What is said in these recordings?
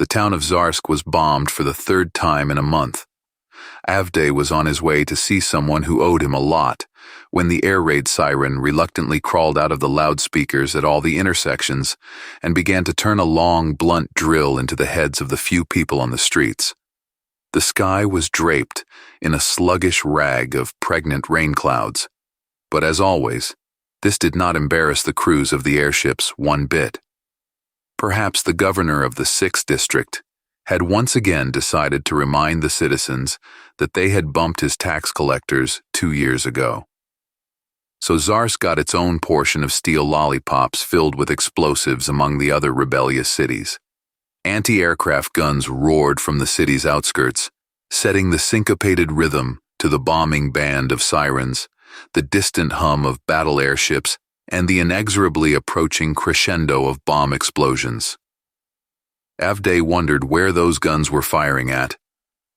The town of Zarsk was bombed for the third time in a month. Avday was on his way to see someone who owed him a lot when the air raid siren reluctantly crawled out of the loudspeakers at all the intersections and began to turn a long, blunt drill into the heads of the few people on the streets. The sky was draped in a sluggish rag of pregnant rain clouds, but as always, this did not embarrass the crews of the airships one bit. Perhaps the governor of the 6th district had once again decided to remind the citizens that they had bumped his tax collectors 2 years ago. So Zarsk got its own portion of steel lollipops filled with explosives among the other rebellious cities. Anti-aircraft guns roared from the city's outskirts, setting the syncopated rhythm to the bombing band of sirens, the distant hum of battle airships, and the inexorably approaching crescendo of bomb explosions. Avday wondered where those guns were firing at.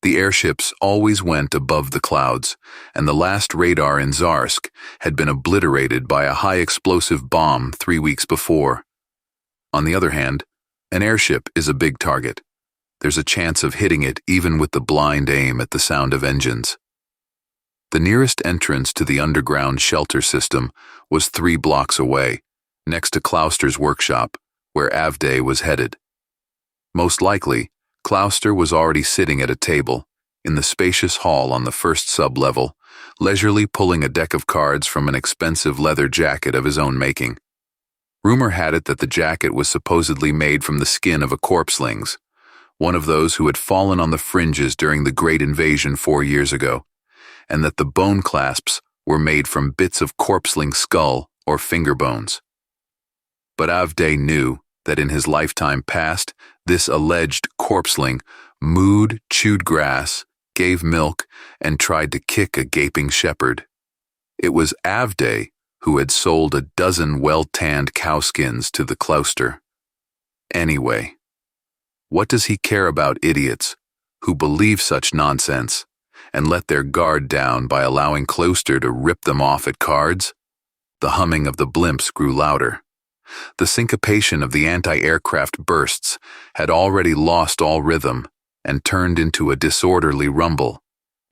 The airships always went above the clouds, and the last radar in Zarsk had been obliterated by a high-explosive bomb 3 weeks before. On the other hand, an airship is a big target. There's a chance of hitting it even with the blind aim at the sound of engines. The nearest entrance to the underground shelter system was 3 blocks away, next to Clouster's workshop, where Avday was headed. Most likely, Clouster was already sitting at a table in the spacious hall on the first sub-level, leisurely pulling a deck of cards from an expensive leather jacket of his own making. Rumor had it that the jacket was supposedly made from the skin of a corpselings, one of those who had fallen on the fringes during the Great Invasion 4 years ago, and that the bone clasps were made from bits of corpseling skull or finger bones. But Avday knew that in his lifetime past, this alleged corpseling mooed, chewed grass, gave milk, and tried to kick a gaping shepherd. It was Avday who had sold a dozen well-tanned cowskins to the Clouster. Anyway, what does he care about idiots who believe such nonsense and let their guard down by allowing Clouster to rip them off at cards? The humming of the blimps grew louder. The syncopation of the anti-aircraft bursts had already lost all rhythm and turned into a disorderly rumble,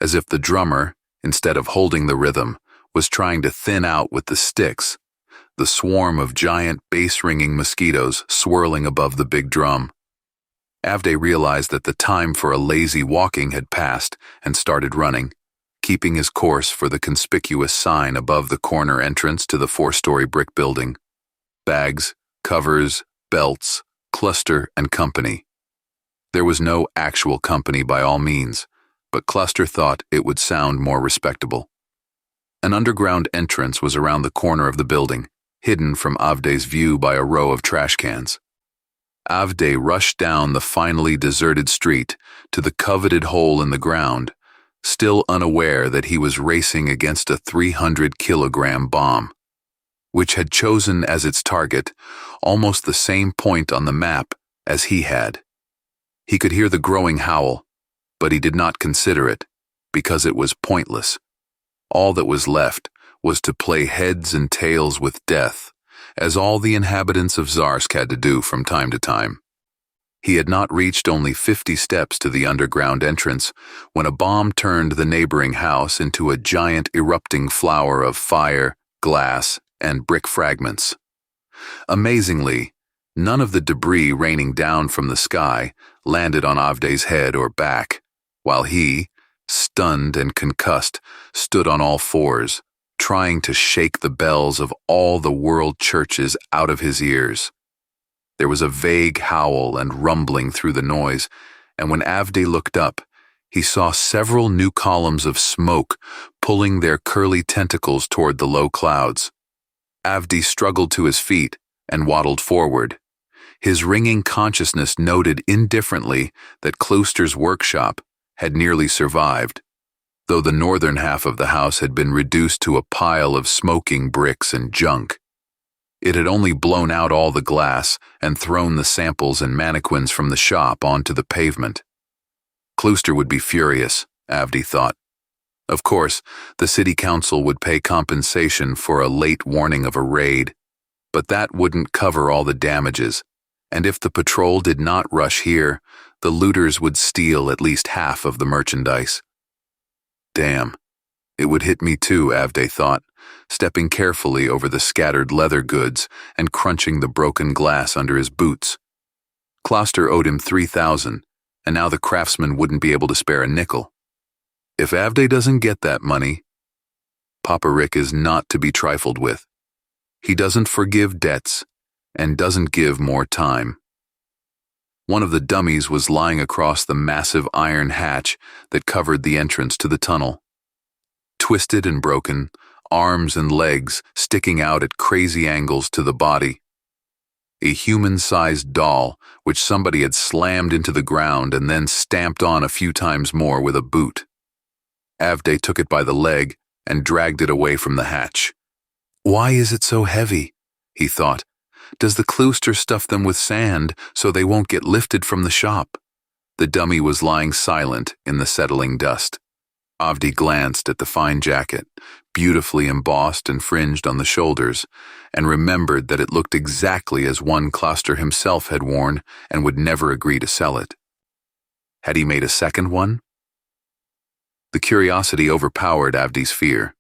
as if the drummer, instead of holding the rhythm, was trying to thin out with the sticks, the swarm of giant bass-ringing mosquitoes swirling above the big drum. Avday realized that the time for a lazy walking had passed and started running, keeping his course for the conspicuous sign above the corner entrance to the 4-story brick building. Bags, covers, belts, Cluster and company. There was no actual company by all means, but Cluster thought it would sound more respectable. An underground entrance was around the corner of the building, hidden from Avday's view by a row of trash cans. Avday rushed down the finally deserted street to the coveted hole in the ground, still unaware that he was racing against a 300-kilogram bomb, which had chosen as its target almost the same point on the map as he had. He could hear the growing howl, but he did not consider it, because it was pointless. All that was left was to play heads and tails with death, as all the inhabitants of Zarsk had to do from time to time. He had not reached only 50 steps to the underground entrance when a bomb turned the neighboring house into a giant erupting flower of fire, glass, and brick fragments. Amazingly, none of the debris raining down from the sky landed on Avday's head or back, while he, stunned and concussed, stood on all fours, trying to shake the bells of all the world churches out of his ears. There was a vague howl and rumbling through the noise, and when Avday looked up, he saw several new columns of smoke pulling their curly tentacles toward the low clouds. Avday struggled to his feet and waddled forward. His ringing consciousness noted indifferently that Clouster's workshop had nearly survived, though the northern half of the house had been reduced to a pile of smoking bricks and junk. It had only blown out all the glass and thrown the samples and mannequins from the shop onto the pavement. Clouster would be furious, Avday thought. Of course, the city council would pay compensation for a late warning of a raid, but that wouldn't cover all the damages, And if the patrol did not rush here, the looters would steal at least half of the merchandise. Damn, it would hit me too, Avde thought, stepping carefully over the scattered leather goods and crunching the broken glass under his boots. Kloster owed him 3,000, and now the craftsman wouldn't be able to spare a nickel. If Avde doesn't get that money, Papa Rick is not to be trifled with. He doesn't forgive debts and doesn't give more time. One of the dummies was lying across the massive iron hatch that covered the entrance to the tunnel. Twisted and broken, arms and legs sticking out at crazy angles to the body. A human-sized doll which somebody had slammed into the ground and then stamped on a few times more with a boot. Avde took it by the leg and dragged it away from the hatch. Why is it so heavy? He thought. Does the klooster stuff them with sand so they won't get lifted from the shop? The dummy was lying silent in the settling dust. Avde glanced at the fine jacket, beautifully embossed and fringed on the shoulders, and remembered that it looked exactly as one Kloster himself had worn and would never agree to sell it. Had he made a second one? The curiosity overpowered Avde's fear.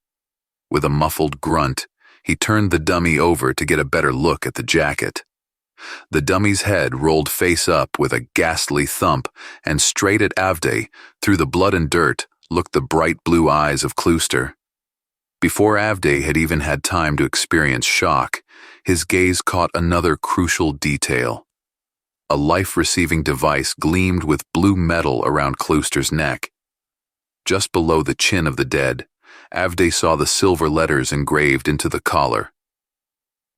With a muffled grunt, he turned the dummy over to get a better look at the jacket. The dummy's head rolled face up with a ghastly thump, and straight at Avde, through the blood and dirt, looked the bright blue eyes of Klooster. Before Avde had even had time to experience shock, his gaze caught another crucial detail. A life-receiving device gleamed with blue metal around Klooster's neck. Just below the chin of the dead, Avde saw the silver letters engraved into the collar.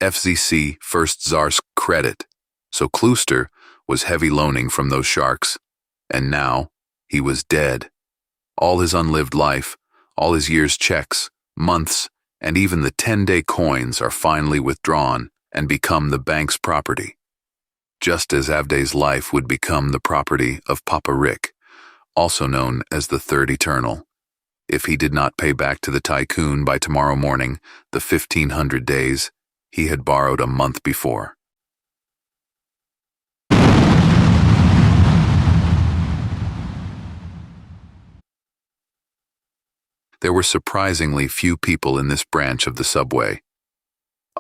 FZC First Zarsk Credit. So Klooster was heavy loaning from those sharks, and now he was dead. All his unlived life, all his year's checks, months, and even the 10-day coins are finally withdrawn and become the bank's property. Just as Avde's life would become the property of Papa Rick, also known as the Third Eternal, if he did not pay back to the tycoon by tomorrow morning the 1,500 days he had borrowed a month before. There were surprisingly few people in this branch of the subway.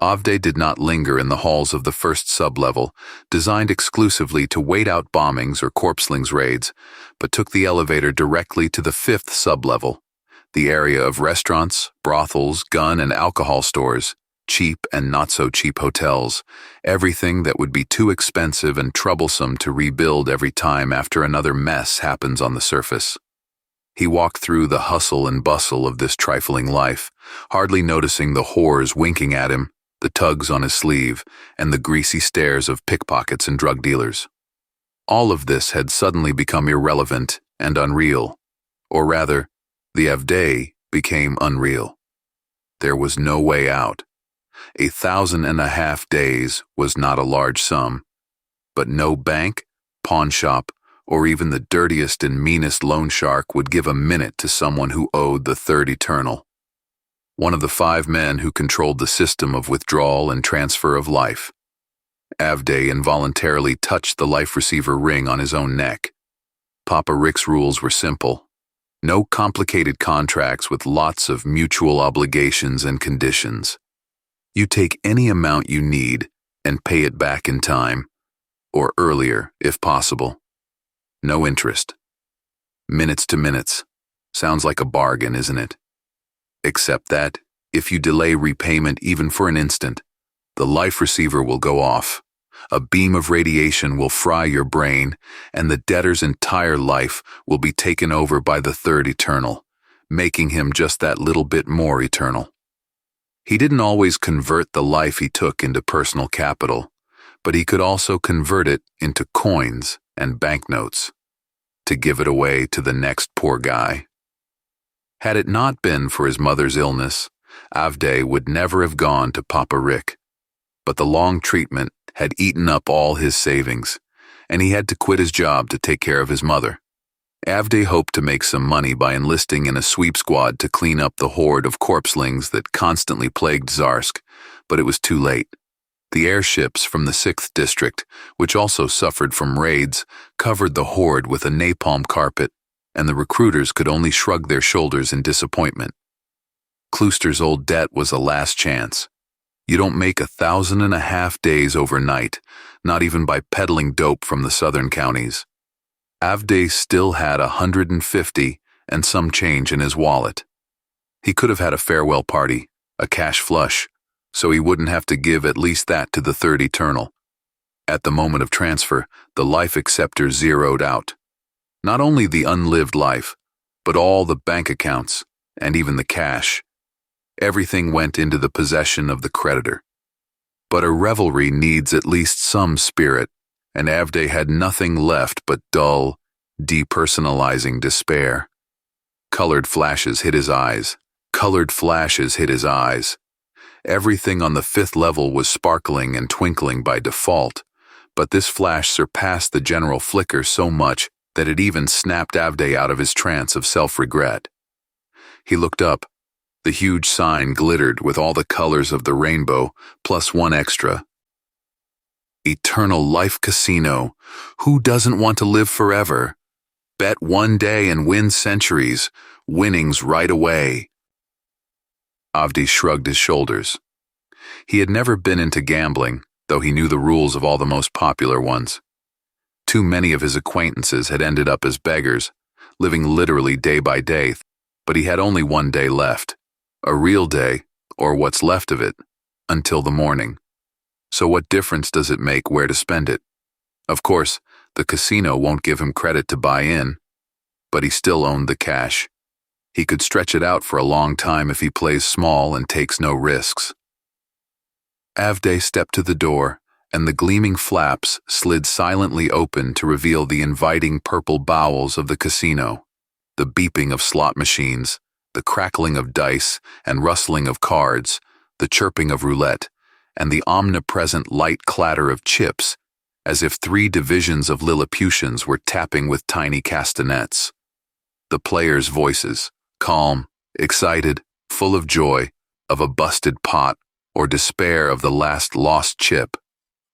Avde did not linger in the halls of the first sublevel, designed exclusively to wait out bombings or corpselings raids, but took the elevator directly to the fifth sublevel, the area of restaurants, brothels, gun and alcohol stores, cheap and not-so-cheap hotels, everything that would be too expensive and troublesome to rebuild every time after another mess happens on the surface. He walked through the hustle and bustle of this trifling life, hardly noticing the whores winking at him, the tugs on his sleeve, and the greasy stares of pickpockets and drug dealers. All of this had suddenly become irrelevant and unreal, or rather, the Avde became unreal. There was no way out. 1,500 days was not a large sum, but no bank, pawn shop, or even the dirtiest and meanest loan shark would give a minute to someone who owed the Third Eternal. One of the 5 men who controlled the system of withdrawal and transfer of life. Avde involuntarily touched the life receiver ring on his own neck. Papa Rick's rules were simple. No complicated contracts with lots of mutual obligations and conditions. You take any amount you need and pay it back in time, or earlier if possible. No interest. Minutes to minutes. Sounds like a bargain, isn't it? Except that, if you delay repayment even for an instant, the life receiver will go off. A beam of radiation will fry your brain, and the debtor's entire life will be taken over by the Third Eternal, making him just that little bit more eternal. He didn't always convert the life he took into personal capital, but he could also convert it into coins and banknotes to give it away to the next poor guy. Had it not been for his mother's illness, Avde would never have gone to Papa Rick. But the long treatment had eaten up all his savings, and he had to quit his job to take care of his mother. Avde hoped to make some money by enlisting in a sweep squad to clean up the horde of corpselings that constantly plagued Zarsk, but it was too late. The airships from the 6th District, which also suffered from raids, covered the horde with a napalm carpet, and the recruiters could only shrug their shoulders in disappointment. Klooster's old debt was a last chance. You don't make 1,500 days overnight, not even by peddling dope from the southern counties. Avde still had 150 and some change in his wallet. He could have had a farewell party, a cash flush, so he wouldn't have to give at least that to the Third Eternal. At the moment of transfer, the life acceptor zeroed out. Not only the unlived life, but all the bank accounts, and even the cash. Everything went into the possession of the creditor. But a revelry needs at least some spirit, and Avde had nothing left but dull, depersonalizing despair. Colored flashes hit his eyes. Colored flashes hit his eyes. Everything on the 5th level was sparkling and twinkling by default, but this flash surpassed the general flicker so much that it even snapped Avde out of his trance of self-regret. He looked up. The huge sign glittered with all the colors of the rainbow, plus one extra. Eternal Life Casino. Who doesn't want to live forever? Bet one day and win centuries. Winnings right away. Avde shrugged his shoulders. He had never been into gambling, though he knew the rules of all the most popular ones. Too many of his acquaintances had ended up as beggars, living literally day by day, but he had only one day left. A real day, or what's left of it, until the morning. So what difference does it make where to spend it? Of course, the casino won't give him credit to buy in, but he still owned the cash. He could stretch it out for a long time if he plays small and takes no risks. Avde stepped to the door, and the gleaming flaps slid silently open to reveal the inviting purple bowels of the casino, the beeping of slot machines, the crackling of dice and rustling of cards, the chirping of roulette, and the omnipresent light clatter of chips, as if 3 divisions of Lilliputians were tapping with tiny castanets. The players' voices, calm, excited, full of joy, of a busted pot, or despair of the last lost chip.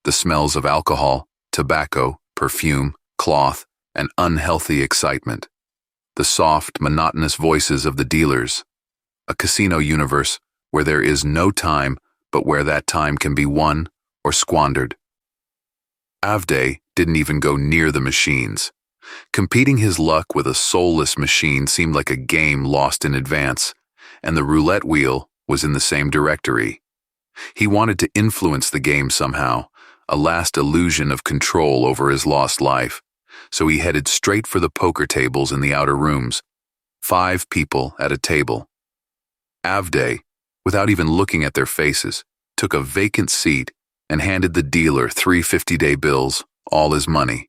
The smells of alcohol, tobacco, perfume, cloth, and unhealthy excitement. The soft, monotonous voices of the dealers. A casino universe where there is no time, but where that time can be won or squandered. Avde didn't even go near the machines. Competing his luck with a soulless machine seemed like a game lost in advance, and the roulette wheel was in the same directory. He wanted to influence the game somehow, a last illusion of control over his lost life, so he headed straight for the poker tables in the outer rooms. 5 people at a table. Avde, without even looking at their faces, took a vacant seat and handed the dealer 3 50-day bills, all his money.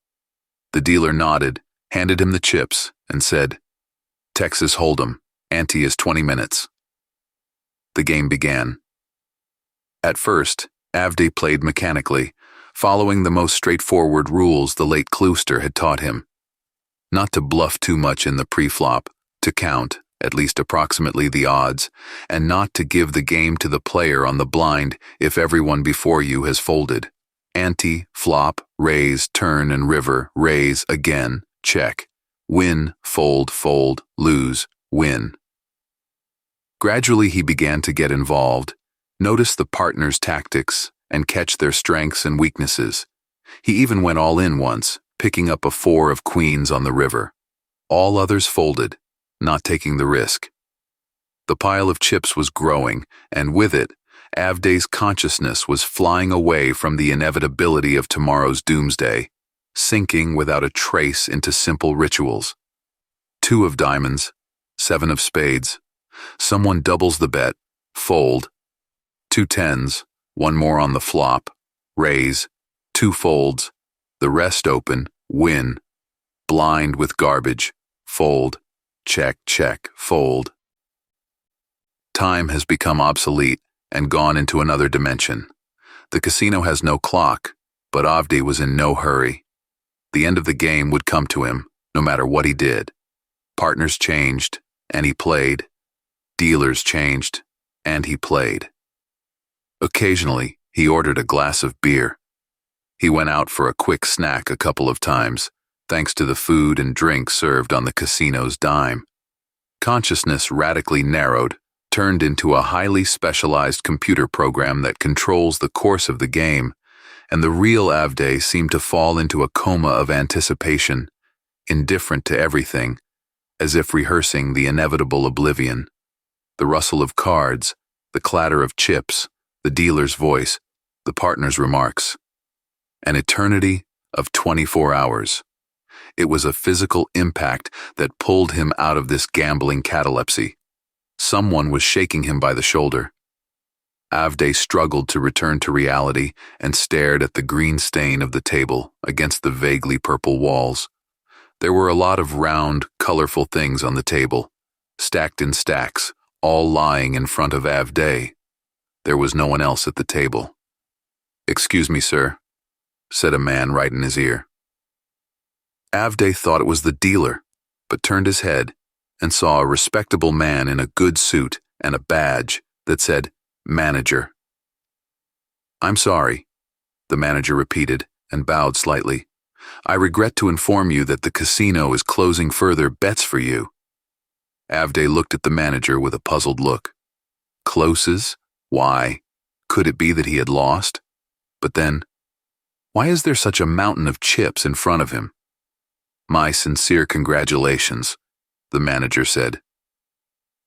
The dealer nodded, handed him the chips, and said, "Texas Hold'em, ante is 20 minutes." The game began. At first, Avde played mechanically, following the most straightforward rules the late Klooster had taught him. Not to bluff too much in the pre-flop, to count, at least approximately the odds, and not to give the game to the player on the blind if everyone before you has folded. Ante, flop, raise, turn, and river, raise, again, check. Win, fold, fold, lose, win. Gradually he began to get involved, notice the partners' tactics, and catch their strengths and weaknesses. He even went all in once, picking up a 4 of queens on the river. All others folded, not taking the risk. The pile of chips was growing, and with it, Avde's consciousness was flying away from the inevitability of tomorrow's doomsday, sinking without a trace into simple rituals. 2 of diamonds, 7 of spades. Someone doubles the bet, fold. 2 tens, 1 more on the flop, raise. 2 folds, the rest open, win. Blind with garbage, fold. Check, check, fold. Time has become obsolete and gone into another dimension. The casino has no clock, but Avde was in no hurry. The end of the game would come to him, no matter what he did. Partners changed, and he played. Dealers changed, and he played. Occasionally, He ordered a glass of beer. He went out for a quick snack a couple of times, thanks to the food and drink served on the casino's dime. Consciousness radically narrowed, turned into a highly specialized computer program that controls the course of the game, and the real Avday seemed to fall into a coma of anticipation, indifferent to everything, as if rehearsing the inevitable oblivion. The rustle of cards, the clatter of chips, the dealer's voice, the partner's remarks. An eternity of 24 hours. It was a physical impact that pulled him out of this gambling catalepsy. Someone was shaking him by the shoulder. Avday struggled to return to reality and stared at the green stain of the table against the vaguely purple walls. There were a lot of round, colorful things on the table, stacked in stacks, all lying in front of Avday. There was no one else at the table. "Excuse me, sir," said a man right in his ear. Avday thought it was the dealer, but turned his head and saw a respectable man in a good suit and a badge that said, "Manager." "I'm sorry," the manager repeated and bowed slightly. "I regret to inform you that the casino is closing further bets for you." Avday looked at the manager with a puzzled look. Closes? Why? Could it be that he had lost? But then, why is there such a mountain of chips in front of him? "My sincere congratulations," the manager said.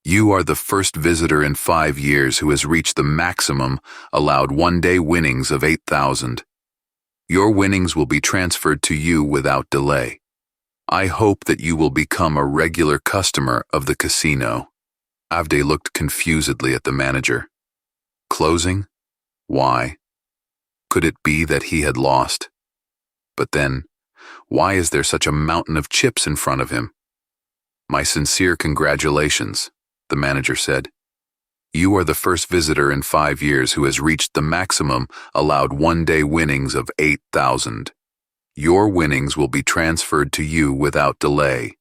"You are the first visitor in 5 years who has reached the maximum allowed one-day winnings of 8,000. Your winnings will be transferred to you without delay. I hope that you will become a regular customer of the casino." Avday looked confusedly at the manager. Closing? Why? Could it be that he had lost? But then, why is there such a mountain of chips in front of him? "My sincere congratulations," the manager said. "You are the first visitor in 5 years who has reached the maximum allowed one-day winnings of 8,000. Your winnings will be transferred to you without delay.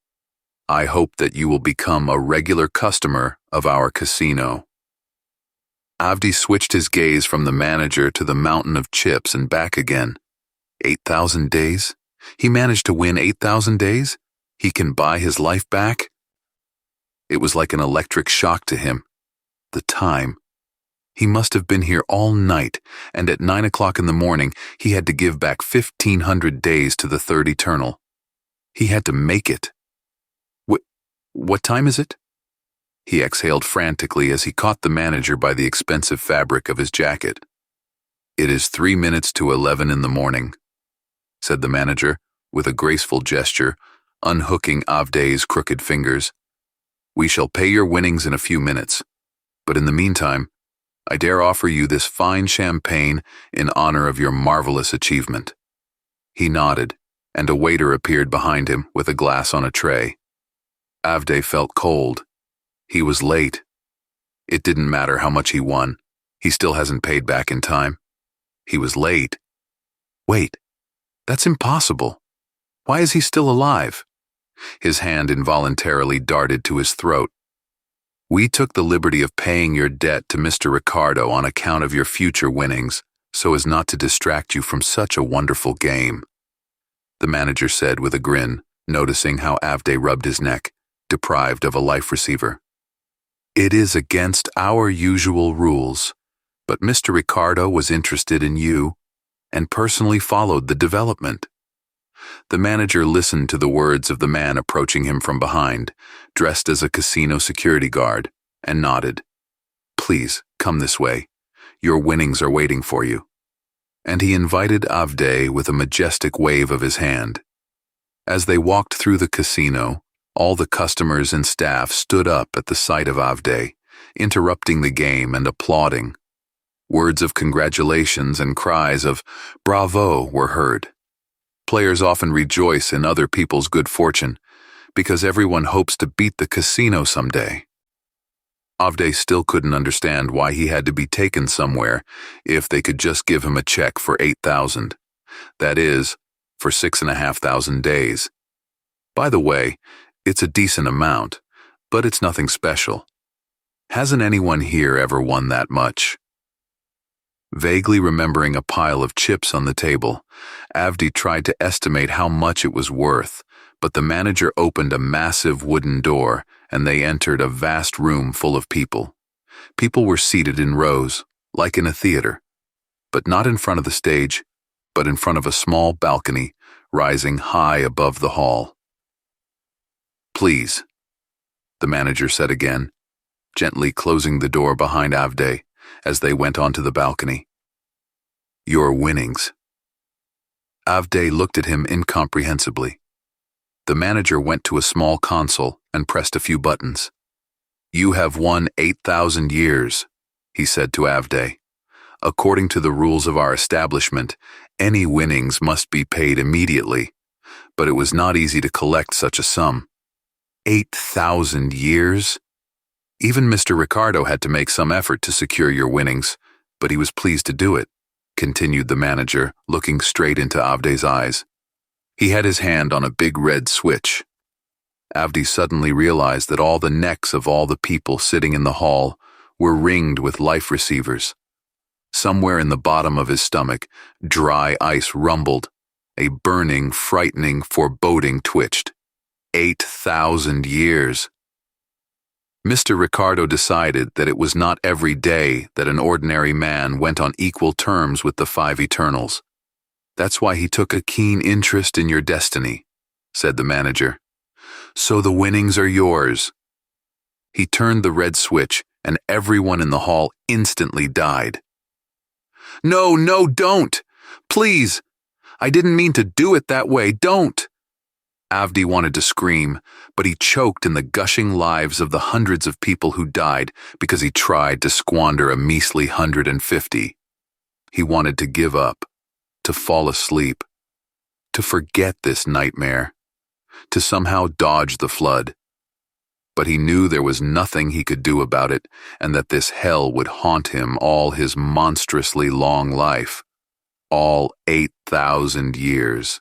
I hope that you will become a regular customer of our casino." Avday switched his gaze from the manager to the mountain of chips and back again. 8,000 days? He managed to win 8,000 days? He can buy his life back? It was like an electric shock to him. The time. He must have been here all night, and at 9 o'clock in the morning, he had to give back 1,500 days to the Third Eternal. He had to make it. What time is it? He exhaled frantically as he caught the manager by the expensive fabric of his jacket. "It is 3 minutes to 11 in the morning," said the manager, with a graceful gesture, unhooking Avday's crooked fingers. "We shall pay your winnings in a few minutes, but in the meantime, I dare offer you this fine champagne in honor of your marvelous achievement." He nodded, and a waiter appeared behind him with a glass on a tray. Avday felt cold. He was late. It didn't matter how much he won. He still hasn't paid back in time. He was late. Wait, that's impossible. Why is he still alive? His hand involuntarily darted to his throat. "We took the liberty of paying your debt to Mr. Ricardo on account of your future winnings, so as not to distract you from such a wonderful game," the manager said with a grin, noticing how Avday rubbed his neck, deprived of a life receiver. "It is against our usual rules, but Mr. Ricardo was interested in you and personally followed the development." The manager listened to the words of the man approaching him from behind, dressed as a casino security guard, and nodded. "Please, come this way. Your winnings are waiting for you." And he invited Avday with a majestic wave of his hand. As they walked through the casino, all the customers and staff stood up at the sight of Avday, interrupting the game and applauding. Words of congratulations and cries of "Bravo" were heard. Players often rejoice in other people's good fortune, because everyone hopes to beat the casino someday. Avday still couldn't understand why he had to be taken somewhere if they could just give him a check for 8,000. That is, for 6,500 days. By the way, it's a decent amount, but it's nothing special. Hasn't anyone here ever won that much? Vaguely remembering a pile of chips on the table, Avdi tried to estimate how much it was worth, but the manager opened a massive wooden door and they entered a vast room full of people. People were seated in rows, like in a theater, but not in front of the stage, but in front of a small balcony rising high above the hall. "Please," the manager said again, gently closing the door behind Avdi as they went onto the balcony. "Your winnings." Avdi looked at him incomprehensibly. The manager went to a small console and pressed a few buttons. "You have won 8,000 years, he said to Avdi. "According to the rules of our establishment, any winnings must be paid immediately, but it was not easy to collect such a sum. 8,000 years? Even Mr. Ricardo had to make some effort to secure your winnings, but he was pleased to do it," continued the manager, looking straight into Avdi's eyes. He had his hand on a big red switch. Avdi suddenly realized that all the necks of all the people sitting in the hall were ringed with life receivers. Somewhere in the bottom of his stomach, dry ice rumbled. A burning, frightening foreboding twitched. 8,000 years. Mr. Ricardo decided that it was not every day that an ordinary man went on equal terms with the five Eternals. "That's why he took a keen interest in your destiny," said the manager. "So the winnings are yours." He turned the red switch and everyone in the hall instantly died. "No, no, don't! Please! I didn't mean to do it that way, don't!" Avdi wanted to scream, but he choked in the gushing lives of the hundreds of people who died because he tried to squander a measly 150. He wanted to give up, to fall asleep, to forget this nightmare, to somehow dodge the flood. But he knew there was nothing he could do about it and that this hell would haunt him all his monstrously long life, all 8,000 years.